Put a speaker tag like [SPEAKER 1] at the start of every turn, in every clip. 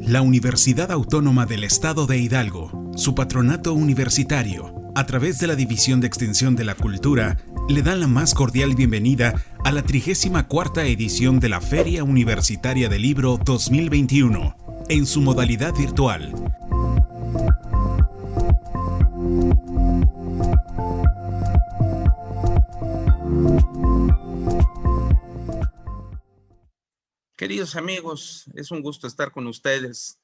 [SPEAKER 1] La Universidad Autónoma del Estado de Hidalgo, su patronato universitario, a través de la División de Extensión de la Cultura, le dan la más cordial bienvenida a la 34ª edición de la Feria Universitaria del Libro 2021, en su modalidad virtual.
[SPEAKER 2] Queridos amigos, es un gusto estar con ustedes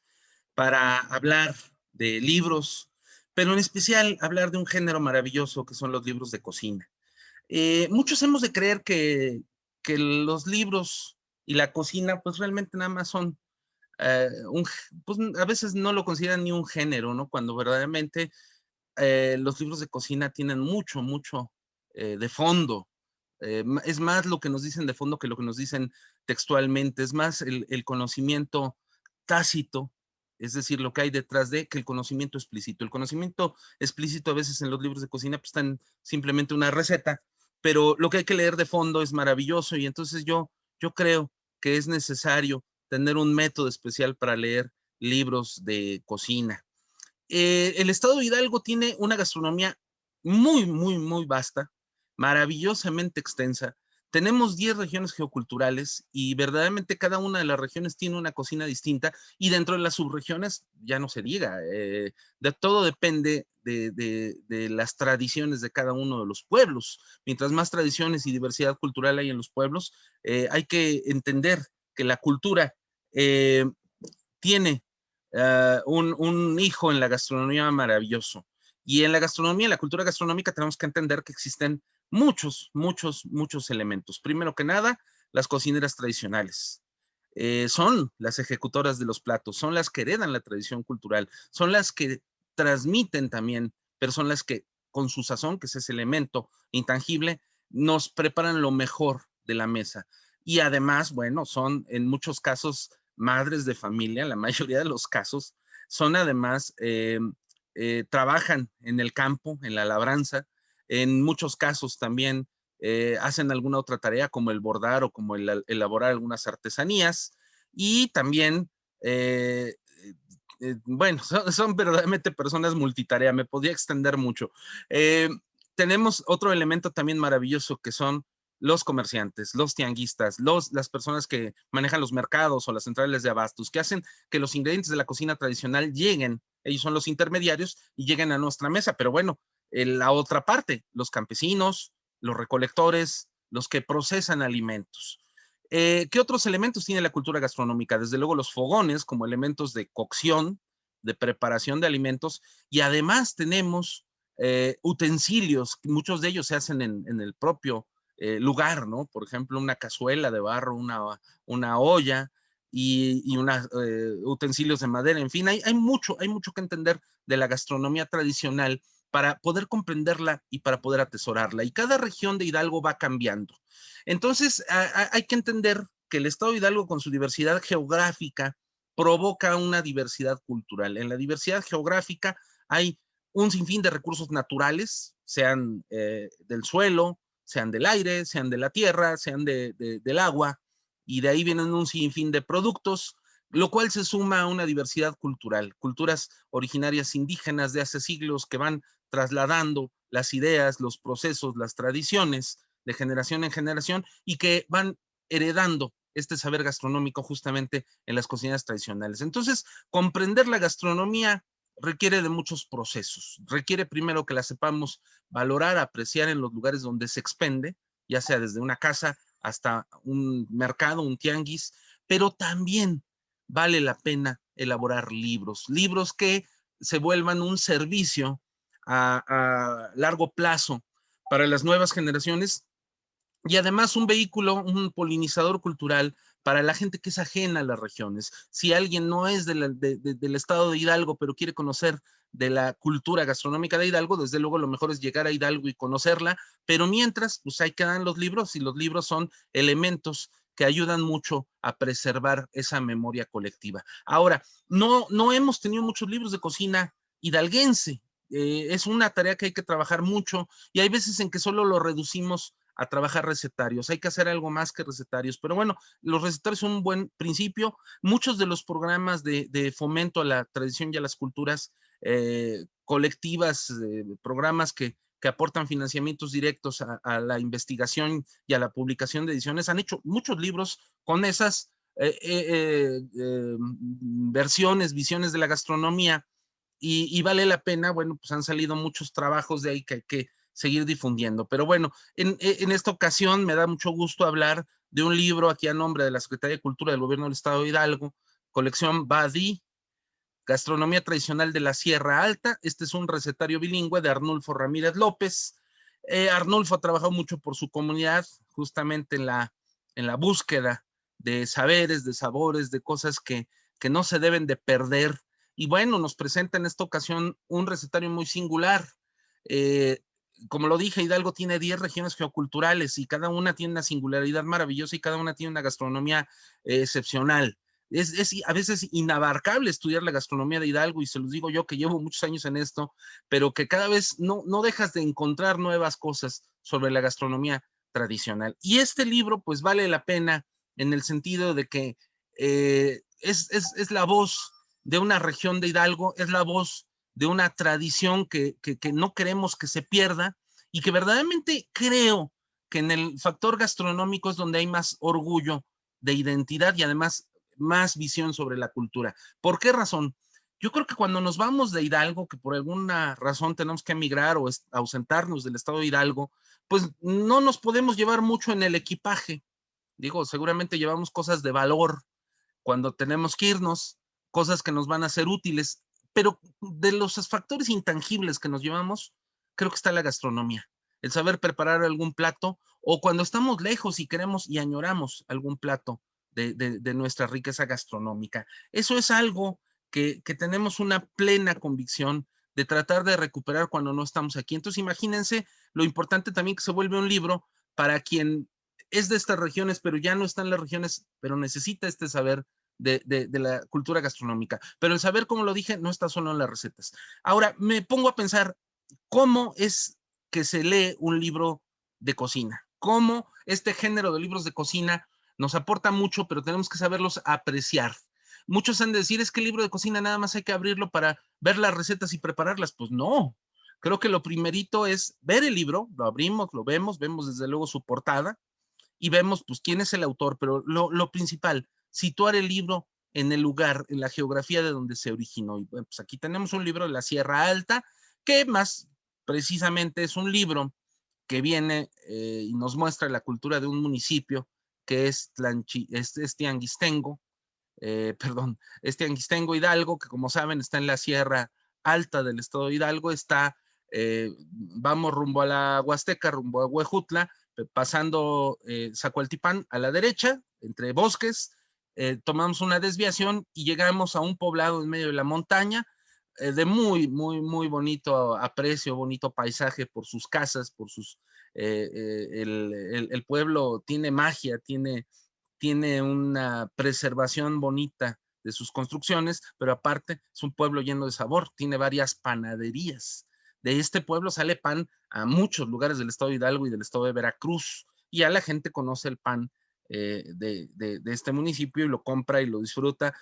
[SPEAKER 2] para hablar de libros, pero en especial hablar de un género maravilloso que son los libros de cocina. Muchos hemos de creer que los libros y la cocina pues realmente nada más son, pues a veces no lo consideran ni un género, ¿no? Cuando verdaderamente los libros de cocina tienen mucho de fondo. Es más lo que nos dicen de fondo que lo que nos dicen textualmente, es más el conocimiento tácito, es decir, lo que hay detrás de, que el conocimiento explícito. El conocimiento explícito a veces en los libros de cocina pues están simplemente una receta, pero lo que hay que leer de fondo es maravilloso y entonces yo creo que es necesario tener un método especial para leer libros de cocina. El estado de Hidalgo tiene una gastronomía muy vasta, maravillosamente extensa. Tenemos 10 regiones geoculturales y verdaderamente cada una de las regiones tiene una cocina distinta y dentro de las subregiones ya no se diga. De todo depende de las tradiciones de cada uno de los pueblos. Mientras más tradiciones y diversidad cultural hay en los pueblos, hay que entender que la cultura eh, tiene un hijo en la gastronomía maravilloso. Y en la gastronomía, en la cultura gastronómica, tenemos que entender que existen muchos elementos. Primero que nada, las cocineras tradicionales. Son las ejecutoras de los platos, son las que heredan la tradición cultural, son las que transmiten también, pero son las que con su sazón, que es ese elemento intangible, nos preparan lo mejor de la mesa. Y además, bueno, son en muchos casos madres de familia, la mayoría de los casos, son además, trabajan en el campo, en la labranza, en muchos casos también hacen alguna otra tarea como el bordar o como el elaborar algunas artesanías y también, bueno, son verdaderamente personas multitarea, me podría extender mucho. Eh, Tenemos otro elemento también maravilloso que son los comerciantes, los tianguistas, las personas que manejan los mercados o las centrales de abastos, que hacen que los ingredientes de la cocina tradicional lleguen, ellos son los intermediarios y lleguen a nuestra mesa, pero bueno, la otra parte, los campesinos, los recolectores, los que procesan alimentos. ¿Qué otros elementos tiene la cultura gastronómica? Desde luego los fogones como elementos de cocción, de preparación de alimentos, y además tenemos utensilios, muchos de ellos se hacen en el propio lugar, ¿no? Por ejemplo, una cazuela de barro, una olla y unos utensilios de madera. En fin, hay mucho que entender de la gastronomía tradicional para poder comprenderla y para poder atesorarla. Y cada región de Hidalgo va cambiando. Entonces, hay que entender que el estado de Hidalgo con su diversidad geográfica provoca una diversidad cultural. En la diversidad geográfica hay un sinfín de recursos naturales, sean del suelo, sean del aire, sean de la tierra, sean del agua, y de ahí vienen un sinfín de productos, lo cual se suma a una diversidad cultural, culturas originarias indígenas de hace siglos que van trasladando las ideas, los procesos, las tradiciones de generación en generación y que van heredando este saber gastronómico justamente en las cocinas tradicionales. Entonces, comprender la gastronomía requiere de muchos procesos. Requiere primero que la sepamos valorar, apreciar en los lugares donde se expende, ya sea desde una casa hasta un mercado, un tianguis, pero también vale la pena elaborar libros que se vuelvan un servicio a largo plazo para las nuevas generaciones y además un vehículo, un polinizador cultural para la gente que es ajena a las regiones. Si alguien no es del estado de Hidalgo, pero quiere conocer de la cultura gastronómica de Hidalgo, desde luego lo mejor es llegar a Hidalgo y conocerla, pero mientras, pues ahí quedan los libros y los libros son elementos que ayudan mucho a preservar esa memoria colectiva. Ahora, no hemos tenido muchos libros de cocina hidalguense. Es una tarea que hay que trabajar mucho y hay veces en que solo lo reducimos a trabajar recetarios. Hay que hacer algo más que recetarios, pero bueno, los recetarios son un buen principio. Muchos de los programas de fomento a la tradición y a las culturas colectivas, programas que aportan financiamientos directos a la investigación y a la publicación de ediciones, han hecho muchos libros con esas versiones, visiones de la gastronomía, y vale la pena. Bueno, pues han salido muchos trabajos de ahí que hay que seguir difundiendo. Pero bueno, en esta ocasión me da mucho gusto hablar de un libro aquí a nombre de la Secretaría de Cultura del Gobierno del Estado de Hidalgo, colección Badi, Gastronomía Tradicional de la Sierra Alta. Este es un recetario bilingüe de Arnulfo Ramírez López. Arnulfo ha trabajado mucho por su comunidad, justamente en la búsqueda de saberes, de sabores, de cosas que no se deben de perder. Y bueno, nos presenta en esta ocasión un recetario muy singular. Eh, como lo dije, Hidalgo tiene 10 regiones geoculturales y cada una tiene una singularidad maravillosa y cada una tiene una gastronomía excepcional. Es a veces inabarcable estudiar la gastronomía de Hidalgo, y se los digo yo que llevo muchos años en esto, pero que cada vez no dejas de encontrar nuevas cosas sobre la gastronomía tradicional. Y este libro pues vale la pena en el sentido de que es la voz de una región de Hidalgo, es la voz de una tradición que no queremos que se pierda, y que verdaderamente creo que en el factor gastronómico es donde hay más orgullo de identidad y además más visión sobre la cultura. ¿Por qué razón? Yo creo que cuando nos vamos de Hidalgo, que por alguna razón tenemos que emigrar o ausentarnos del estado de Hidalgo, pues no nos podemos llevar mucho en el equipaje. Digo, seguramente llevamos cosas de valor cuando tenemos que irnos, cosas que nos van a ser útiles, pero de los factores intangibles que nos llevamos, creo que está la gastronomía, el saber preparar algún plato, o cuando estamos lejos y queremos y añoramos algún plato de nuestra riqueza gastronómica. Eso es algo que tenemos una plena convicción de tratar de recuperar cuando no estamos aquí. Entonces, imagínense lo importante también que se vuelve un libro para quien es de estas regiones, pero ya no está en las regiones, pero necesita este saber de la cultura gastronómica. Pero el saber, como lo dije, no está solo en las recetas. Ahora, me pongo a pensar, ¿cómo es que se lee un libro de cocina? ¿Cómo este género de libros de cocina nos aporta mucho, pero tenemos que saberlos apreciar? Muchos han de decir, es que el libro de cocina nada más hay que abrirlo para ver las recetas y prepararlas. Pues no. Creo que lo primerito es ver el libro, lo abrimos, lo vemos, vemos desde luego su portada y vemos pues quién es el autor, pero lo principal, situar el libro en el lugar, en la geografía de donde se originó. Y bueno, pues aquí tenemos un libro de la Sierra Alta, que más precisamente es un libro que viene y nos muestra la cultura de un municipio que es Tianguistengo, perdón, es Tianguistengo Hidalgo, que como saben está en la Sierra Alta del estado de Hidalgo. Está, vamos rumbo a la Huasteca, rumbo a Huejutla, pasando Zacualtipán a la derecha, entre bosques, tomamos una desviación y llegamos a un poblado en medio de la montaña, de muy bonito aprecio, bonito paisaje por sus casas, por sus, el pueblo tiene magia, tiene una preservación bonita de sus construcciones, pero aparte es un pueblo lleno de sabor, tiene varias panaderías. De este pueblo sale pan a muchos lugares del estado de Hidalgo y del estado de Veracruz, y ya la gente conoce el pan de este municipio y lo compra y lo disfruta.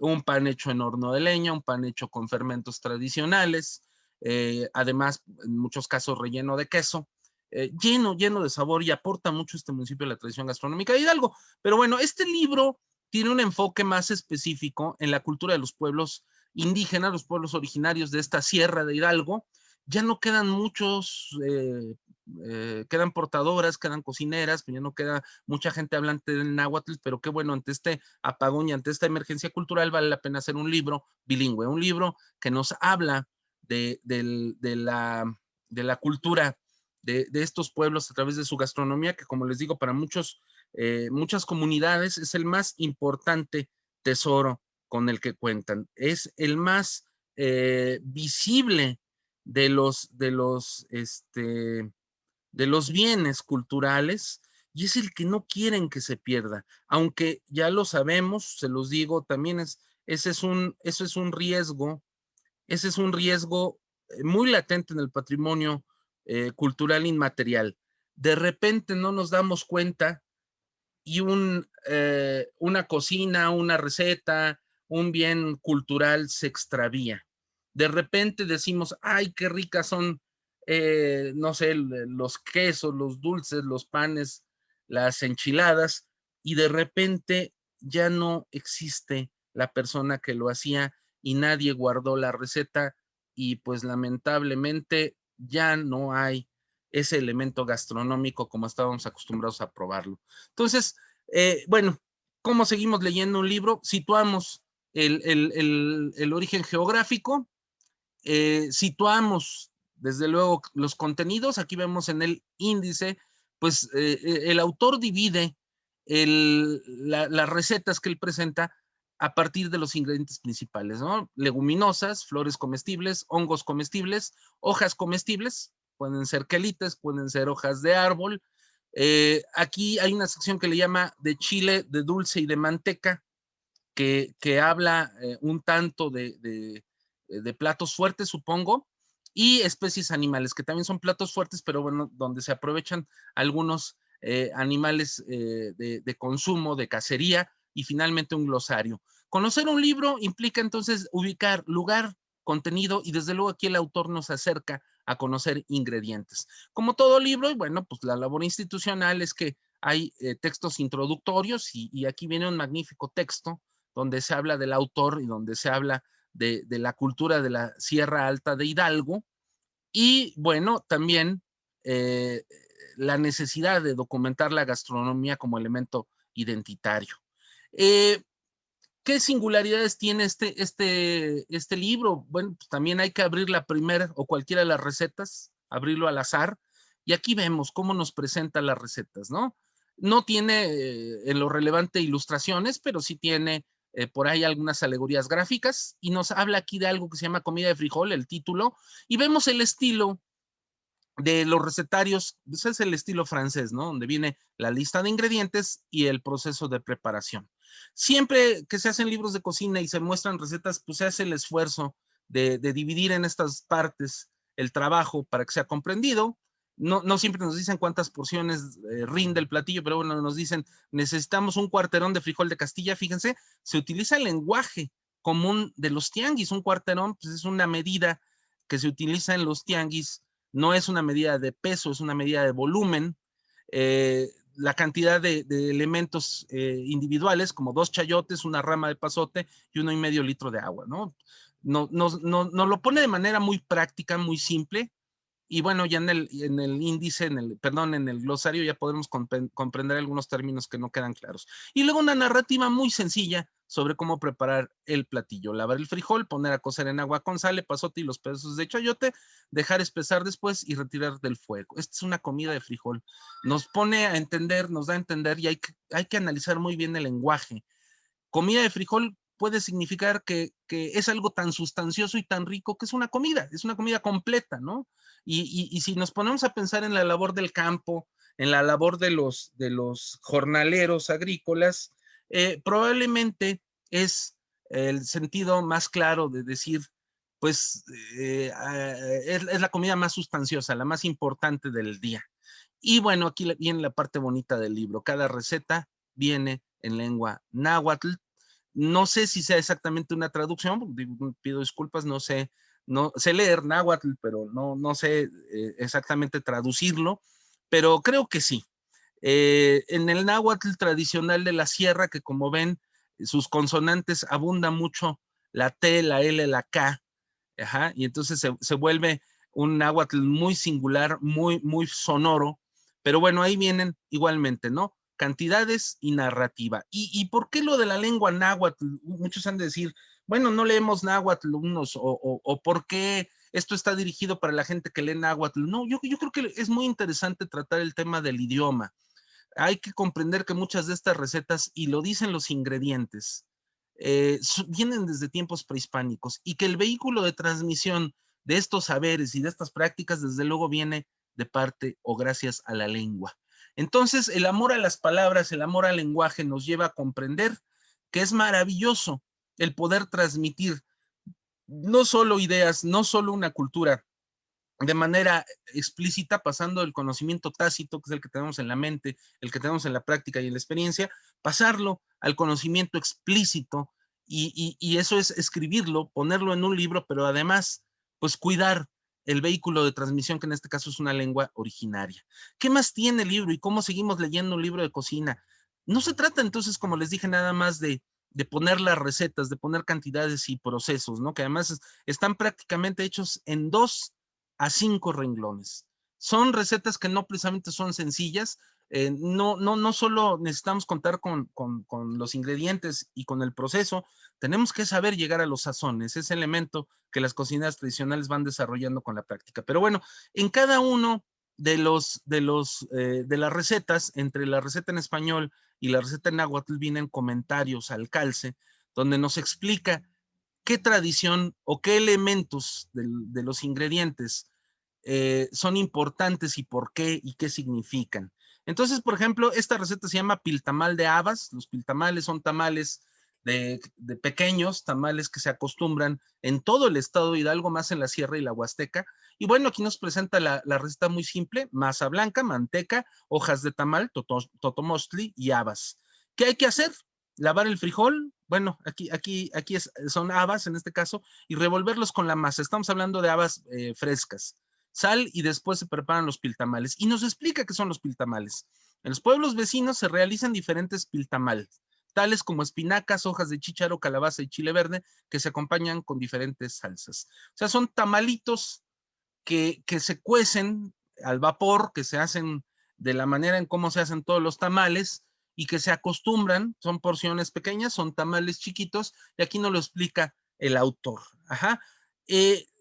[SPEAKER 2] Un pan hecho en horno de leña, un pan hecho con fermentos tradicionales, además en muchos casos relleno de queso. Lleno de sabor, y aporta mucho este municipio a la tradición gastronómica de Hidalgo. Pero bueno, este libro tiene un enfoque más específico en la cultura de los pueblos indígenas, los pueblos originarios de esta sierra de Hidalgo. Ya no quedan muchos, quedan portadoras, quedan cocineras, pues ya no queda mucha gente hablante del náhuatl, pero qué bueno, ante este apagón y ante esta emergencia cultural vale la pena hacer un libro bilingüe, un libro que nos habla de la cultura de estos pueblos a través de su gastronomía, que como les digo, para muchas comunidades es el más importante tesoro con el que cuentan. Es el más visible de los bienes culturales, y es el que no quieren que se pierda. Aunque ya lo sabemos, se los digo, también eso es un riesgo, ese es un riesgo muy latente en el patrimonio cultural inmaterial. de repente no nos damos cuenta y una cocina, una receta, un bien cultural se extravía. De repente decimos, ay, qué ricas son, no sé, los quesos, los dulces, los panes, las enchiladas, y de repente ya no existe la persona que lo hacía y nadie guardó la receta y pues lamentablemente ya no hay ese elemento gastronómico como estábamos acostumbrados a probarlo. Entonces, bueno, ¿cómo seguimos leyendo un libro? Situamos el origen geográfico, situamos desde luego los contenidos. Aquí vemos en el índice, pues el autor divide las recetas que él presenta a partir de los ingredientes principales, ¿no? Leguminosas, flores comestibles, hongos comestibles, hojas comestibles, pueden ser quelites, pueden ser hojas de árbol. Aquí hay una sección que le llama de chile, de dulce y de manteca, que habla un tanto de platos fuertes, supongo, y especies animales, que también son platos fuertes, pero bueno, donde se aprovechan algunos animales de consumo, de cacería, y finalmente un glosario. Conocer un libro implica entonces ubicar lugar, contenido, y desde luego aquí el autor nos acerca a conocer ingredientes. Como todo libro, bueno, pues la labor institucional es que hay textos introductorios y aquí viene un magnífico texto donde se habla del autor y donde se habla de la cultura de la Sierra Alta de Hidalgo, y bueno, también eh, la necesidad de documentar la gastronomía como elemento identitario. Eh, ¿Qué singularidades tiene este libro? Bueno, pues también hay que abrir la primera o cualquiera de las recetas, abrirlo al azar, y aquí vemos cómo nos presenta las recetas, ¿no? No tiene en lo relevante ilustraciones, pero sí tiene por ahí algunas alegorías gráficas, y nos habla aquí de algo que se llama comida de frijol, el título, y vemos el estilo de los recetarios. Ese es el estilo francés, ¿no? Donde viene la lista de ingredientes y el proceso de preparación. Siempre que se hacen libros de cocina y se muestran recetas, pues se hace el esfuerzo de dividir en estas partes el trabajo para que sea comprendido. No siempre nos dicen cuántas porciones rinde el platillo, pero bueno, nos dicen, necesitamos un cuarterón de frijol de Castilla. Fíjense, se utiliza el lenguaje común de los tianguis. Un cuarterón, pues es una medida que se utiliza en los tianguis, no es una medida de peso, es una medida de volumen. La cantidad de elementos individuales, como 2 chayotes, una rama de pasote y 1,5 litros de agua, ¿no? Nos lo pone de manera muy práctica, muy simple, y bueno, ya en el índice, perdón, en el glosario ya podemos comprender algunos términos que no quedan claros. Y luego una narrativa muy sencilla sobre cómo preparar el platillo. Lavar el frijol, poner a cocer en agua con sal, epazote y los pedazos de chayote, dejar espesar después y retirar del fuego. Esta es una comida de frijol. Nos pone a entender, nos da a entender, y hay que analizar muy bien el lenguaje. Comida de frijol puede significar que es algo tan sustancioso y tan rico que es una comida completa, ¿no? Y si nos ponemos a pensar en la labor del campo, en la labor de los jornaleros agrícolas, probablemente es el sentido más claro de decir, pues es la comida más sustanciosa, la más importante del día. Y bueno, aquí viene la parte bonita del libro. Cada receta viene en lengua náhuatl. No sé si sea exactamente una traducción, pido disculpas, no sé, no sé leer náhuatl, pero no sé exactamente traducirlo, pero creo que sí. En el náhuatl tradicional de la sierra, que como ven, sus consonantes abunda mucho la T, la L, la K, ajá, y entonces se vuelve un náhuatl muy singular, muy sonoro, pero bueno, ahí vienen igualmente, ¿no? Cantidades y narrativa. ¿Y por qué lo de la lengua náhuatl? Muchos han de decir, bueno, no leemos náhuatl unos, o por qué esto está dirigido para la gente que lee náhuatl. No, yo creo que es muy interesante tratar el tema del idioma. Hay que comprender que muchas de estas recetas, y lo dicen los ingredientes, vienen desde tiempos prehispánicos, y que el vehículo de transmisión de estos saberes y de estas prácticas, desde luego, viene de parte o gracias a la lengua. Entonces, el amor a las palabras, el amor al lenguaje nos lleva a comprender que es maravilloso el poder transmitir no solo ideas, no solo una cultura, de manera explícita, pasando del conocimiento tácito, que es el que tenemos en la mente, el que tenemos en la práctica y en la experiencia, pasarlo al conocimiento explícito, y eso es escribirlo, ponerlo en un libro, pero además, pues cuidar el vehículo de transmisión, que en este caso es una lengua originaria. ¿Qué más tiene el libro y cómo seguimos leyendo un libro de cocina? No se trata entonces, como les dije, nada más de poner las recetas, de poner cantidades y procesos, ¿no? Que además están prácticamente hechos en 2 a 5 renglones. Son recetas que no precisamente son sencillas. No solo necesitamos contar con los ingredientes y con el proceso, tenemos que saber llegar a los sazones, ese elemento que las cocineras tradicionales van desarrollando con la práctica. Pero bueno, en cada uno de las recetas, entre la receta en español y la receta en náhuatl, vienen comentarios al calce, donde nos explica qué tradición o qué elementos de los ingredientes son importantes y por qué y qué significan. Entonces, por ejemplo, esta receta se llama piltamal de habas. Los piltamales son tamales de pequeños, tamales que se acostumbran en todo el estado de Hidalgo, más en la Sierra y la Huasteca. Y bueno, aquí nos presenta la receta muy simple: masa blanca, manteca, hojas de tamal, totomostli y habas. ¿Qué hay que hacer? Lavar el frijol, bueno, aquí son habas en este caso, y revolverlos con la masa. Estamos hablando de habas frescas. Sal, y después se preparan los piltamales. Y nos explica qué son los piltamales. En los pueblos vecinos se realizan diferentes piltamales, tales como espinacas, hojas de chícharo, calabaza y chile verde, que se acompañan con diferentes salsas. O sea, son tamalitos que se cuecen al vapor, que se hacen de la manera en cómo se hacen todos los tamales, y que se acostumbran, son porciones pequeñas, son tamales chiquitos, y aquí nos lo explica el autor. Ajá.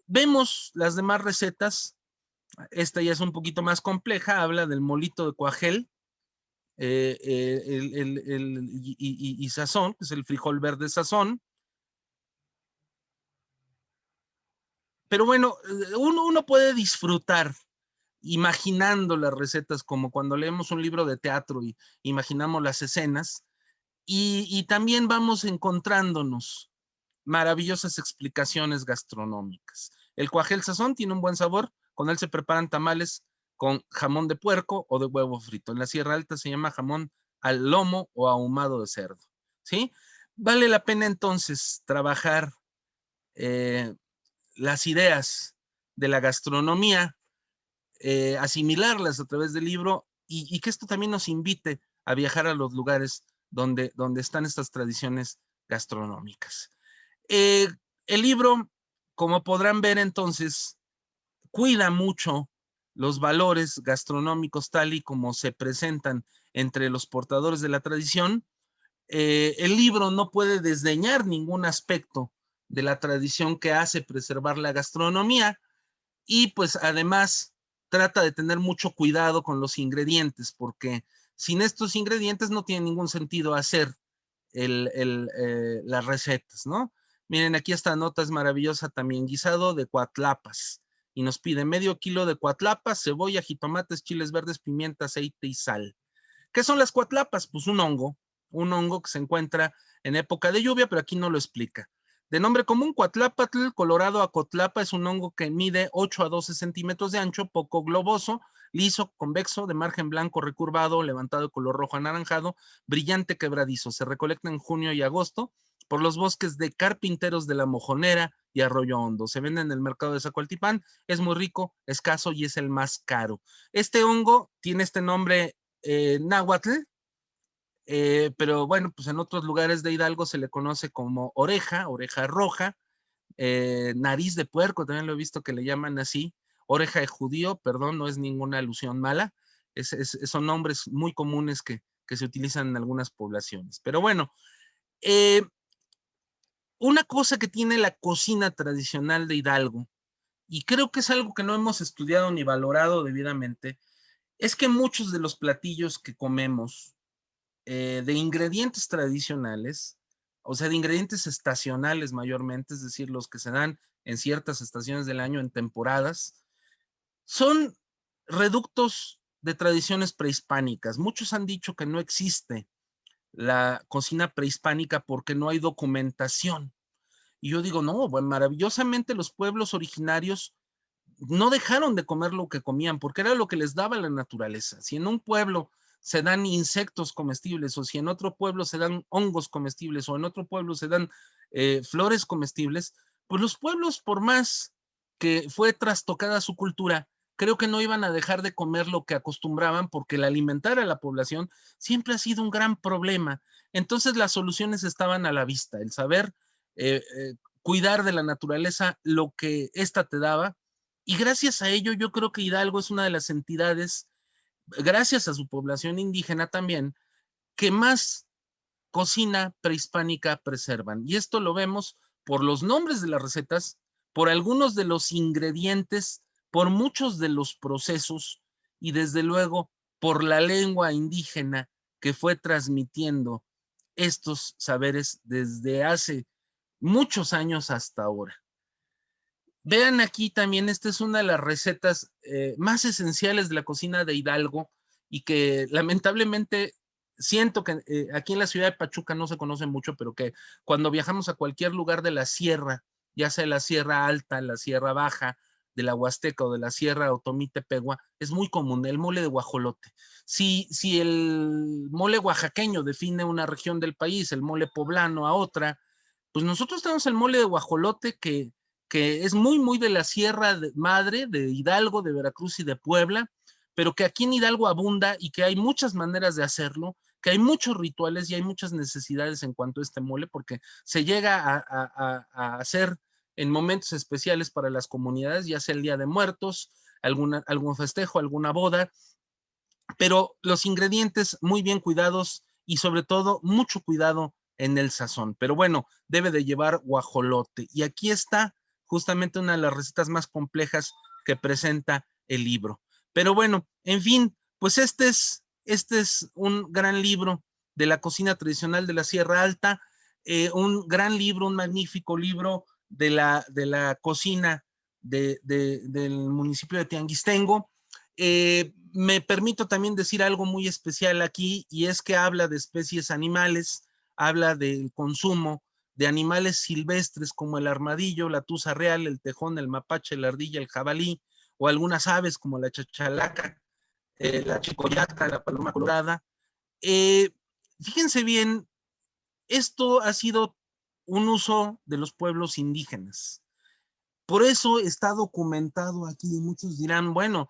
[SPEAKER 2] Vemos las demás recetas. Esta ya es un poquito más compleja, habla del molito de cuajel, y sazón, que es el frijol verde sazón. Pero bueno, uno puede disfrutar imaginando las recetas, como cuando leemos un libro de teatro y imaginamos las escenas, y también vamos encontrándonos maravillosas explicaciones gastronómicas. El cuajel sazón tiene un buen sabor, con él se preparan tamales con jamón de puerco o de huevo frito. En la Sierra Alta se llama jamón al lomo o ahumado de cerdo, ¿sí? Vale la pena entonces trabajar eh, las ideas de la gastronomía, asimilarlas a través del libro, y que esto también nos invite a viajar a los lugares donde están estas tradiciones gastronómicas. Eh, el libro, como podrán ver entonces, cuida mucho los valores gastronómicos tal y como se presentan entre los portadores de la tradición. El libro no puede desdeñar ningún aspecto de la tradición que hace preservar la gastronomía, y pues además trata de tener mucho cuidado con los ingredientes, porque sin estos ingredientes no tiene ningún sentido hacer las recetas, ¿no? Miren, aquí esta nota es maravillosa también: guisado de cuatlapas, y nos pide medio kilo de cuatlapas, cebolla, jitomates, chiles verdes, pimienta, aceite y sal. ¿Qué son las cuatlapas? Pues un hongo que se encuentra en época de lluvia, pero aquí no lo explica. De nombre común, Cuatlápatl colorado acotlapa, es un hongo que mide 8 a 12 centímetros de ancho, poco globoso, liso, convexo, de margen blanco recurvado, levantado de color rojo anaranjado, brillante, quebradizo. Se recolecta en junio y agosto por los bosques de carpinteros de La Mojonera y Arroyo Hondo. Se vende en el mercado de Zacualtipán, es muy rico, escaso y es el más caro. Este hongo tiene este nombre náhuatl, pero bueno, pues en otros lugares de Hidalgo se le conoce como oreja, oreja roja, nariz de puerco, también lo he visto que le llaman así, oreja de judío, perdón, no es ninguna alusión mala, son nombres muy comunes que se utilizan en algunas poblaciones. Pero bueno, eh, una cosa que tiene la cocina tradicional de Hidalgo, y creo que es algo que no hemos estudiado ni valorado debidamente, es que muchos de los platillos que comemos de ingredientes tradicionales, o sea, de ingredientes estacionales mayormente, es decir, los que se dan en ciertas estaciones del año, en temporadas, son reductos de tradiciones prehispánicas. Muchos han dicho que no existe la cocina prehispánica porque no hay documentación. Y yo digo, no, bueno, maravillosamente los pueblos originarios no dejaron de comer lo que comían porque era lo que les daba la naturaleza. Si en un pueblo se dan insectos comestibles, o si en otro pueblo se dan hongos comestibles, o en otro pueblo se dan flores comestibles, pues los pueblos, por más que fue trastocada su cultura, creo que no iban a dejar de comer lo que acostumbraban, porque el alimentar a la población siempre ha sido un gran problema. Entonces las soluciones estaban a la vista, el saber cuidar de la naturaleza, lo que ésta te daba, y gracias a ello yo creo que Hidalgo es una de las entidades, gracias a su población indígena también, que más cocina prehispánica preservan. Y esto lo vemos por los nombres de las recetas, por algunos de los ingredientes, por muchos de los procesos y desde luego por la lengua indígena que fue transmitiendo estos saberes desde hace muchos años hasta ahora. Vean aquí también, esta es una de las recetas más esenciales de la cocina de Hidalgo y que lamentablemente siento que aquí en la ciudad de Pachuca no se conoce mucho, pero que cuando viajamos a cualquier lugar de la sierra, ya sea la Sierra Alta, la Sierra Baja, de la Huasteca o de la Sierra Otomí-Tepegua, es muy común el mole de guajolote. Si el mole oaxaqueño define una región del país, el mole poblano a otra, pues nosotros tenemos el mole de guajolote que es muy, muy de la Sierra Madre, de Hidalgo, de Veracruz y de Puebla, pero que aquí en Hidalgo abunda y que hay muchas maneras de hacerlo, que hay muchos rituales y hay muchas necesidades en cuanto a este mole, porque se llega a hacer en momentos especiales para las comunidades, ya sea el Día de Muertos, algún festejo, alguna boda, pero los ingredientes muy bien cuidados y sobre todo mucho cuidado en el sazón. Pero bueno, debe de llevar guajolote. Y aquí está justamente una de las recetas más complejas que presenta el libro. Pero bueno, en fin, pues este es un gran libro de la cocina tradicional de la Sierra Alta, un gran libro, un magnífico libro de la cocina del municipio de Tianguistengo. Me permito también decir algo muy especial aquí, y es que habla de especies animales, habla del consumo de animales silvestres como el armadillo, la tuza real, el tejón, el mapache, la ardilla, el jabalí, o algunas aves como la chachalaca, la chicoyata, la paloma colorada. Eh, Fíjense bien, esto ha sido un uso de los pueblos indígenas. Por eso está documentado aquí. Muchos dirán, bueno,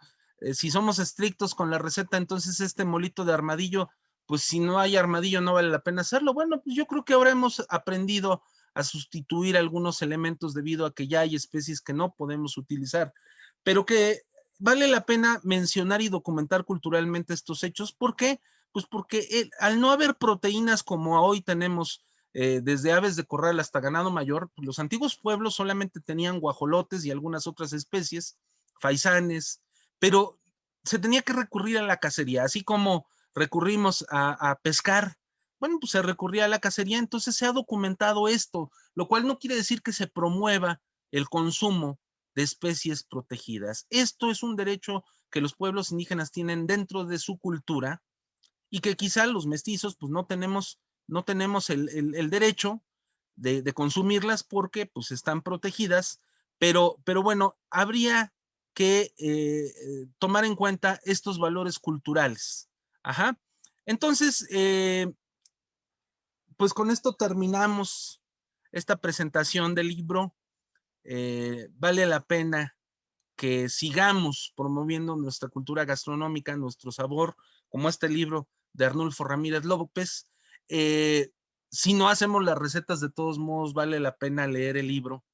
[SPEAKER 2] si somos estrictos con la receta, entonces este molito de armadillo, pues si no hay armadillo no vale la pena hacerlo. Bueno, pues yo creo que ahora hemos aprendido a sustituir algunos elementos debido a que ya hay especies que no podemos utilizar, pero que vale la pena mencionar y documentar culturalmente estos hechos. ¿Por qué? Pues porque al no haber proteínas como hoy tenemos desde aves de corral hasta ganado mayor, pues los antiguos pueblos solamente tenían guajolotes y algunas otras especies, faisanes, pero se tenía que recurrir a la cacería, así como recurrimos a pescar. Bueno, pues se recurría a la cacería, entonces se ha documentado esto, lo cual no quiere decir que se promueva el consumo de especies protegidas. Esto es un derecho que los pueblos indígenas tienen dentro de su cultura y que quizá los mestizos pues no tenemos el derecho de consumirlas porque pues están protegidas, pero bueno, habría que tomar en cuenta estos valores culturales. Ajá. Entonces, pues con esto terminamos esta presentación del libro. Vale la pena que sigamos promoviendo nuestra cultura gastronómica, nuestro sabor, como este libro de Arnulfo Ramírez López. Eh, si no hacemos las recetas, de todos modos, vale la pena leer el libro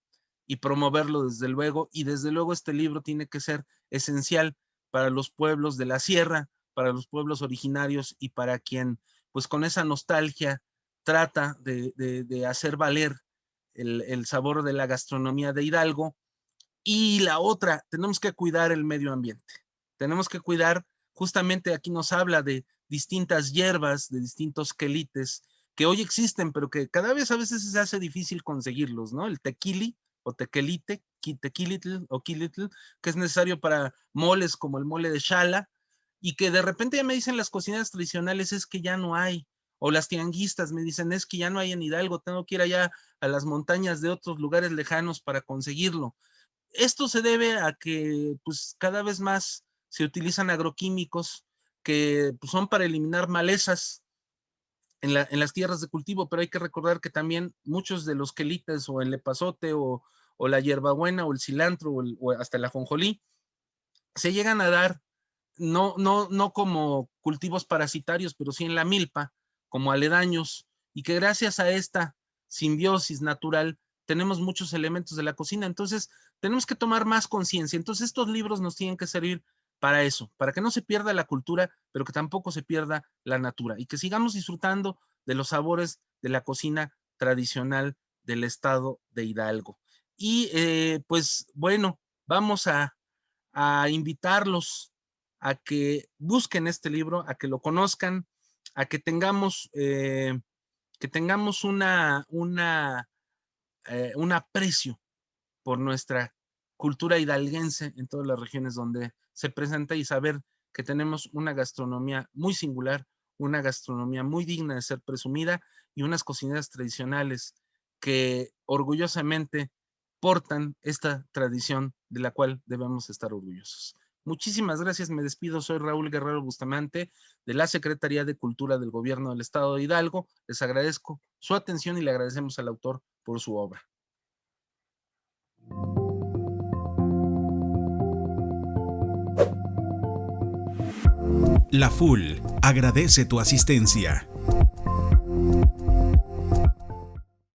[SPEAKER 2] y promoverlo desde luego. Y desde luego este libro tiene que ser esencial para los pueblos de la sierra, para los pueblos originarios y para quien, pues con esa nostalgia, trata de hacer valer el sabor de la gastronomía de Hidalgo. Y la otra, tenemos que cuidar el medio ambiente. Tenemos que cuidar, justamente aquí nos habla de distintas hierbas, de distintos quelites que hoy existen, pero que cada vez a veces se hace difícil conseguirlos, ¿no? El tequili o tequelite, tequilitl o quilitl, que es necesario para moles como el mole de Xala, y que de repente ya me dicen las cocineras tradicionales es que ya no hay, o las tianguistas me dicen es que ya no hay en Hidalgo, tengo que ir allá a las montañas de otros lugares lejanos para conseguirlo. Esto se debe a que pues, cada vez más se utilizan agroquímicos que pues, son para eliminar malezas en las tierras de cultivo, pero hay que recordar que también muchos de los quelites o el epazote o la hierbabuena o el cilantro o hasta el ajonjolí se llegan a dar no como cultivos parasitarios, pero sí en la milpa, como aledaños, y que gracias a esta simbiosis natural tenemos muchos elementos de la cocina. Entonces, tenemos que tomar más conciencia. Entonces, estos libros nos tienen que servir para eso, para que no se pierda la cultura, pero que tampoco se pierda la natura y que sigamos disfrutando de los sabores de la cocina tradicional del estado de Hidalgo. Y pues bueno, vamos a invitarlos a que busquen este libro, a que lo conozcan, a que tengamos un aprecio por nuestra cultura hidalguense en todas las regiones donde se presenta y saber que tenemos una gastronomía muy singular, una gastronomía muy digna de ser presumida y unas cocineras tradicionales que orgullosamente portan esta tradición de la cual debemos estar orgullosos. Muchísimas gracias, me despido, soy Raúl Guerrero Bustamante de la Secretaría de Cultura del Gobierno del Estado de Hidalgo. Les agradezco su atención y le agradecemos al autor por su obra.
[SPEAKER 1] La FUL agradece tu asistencia.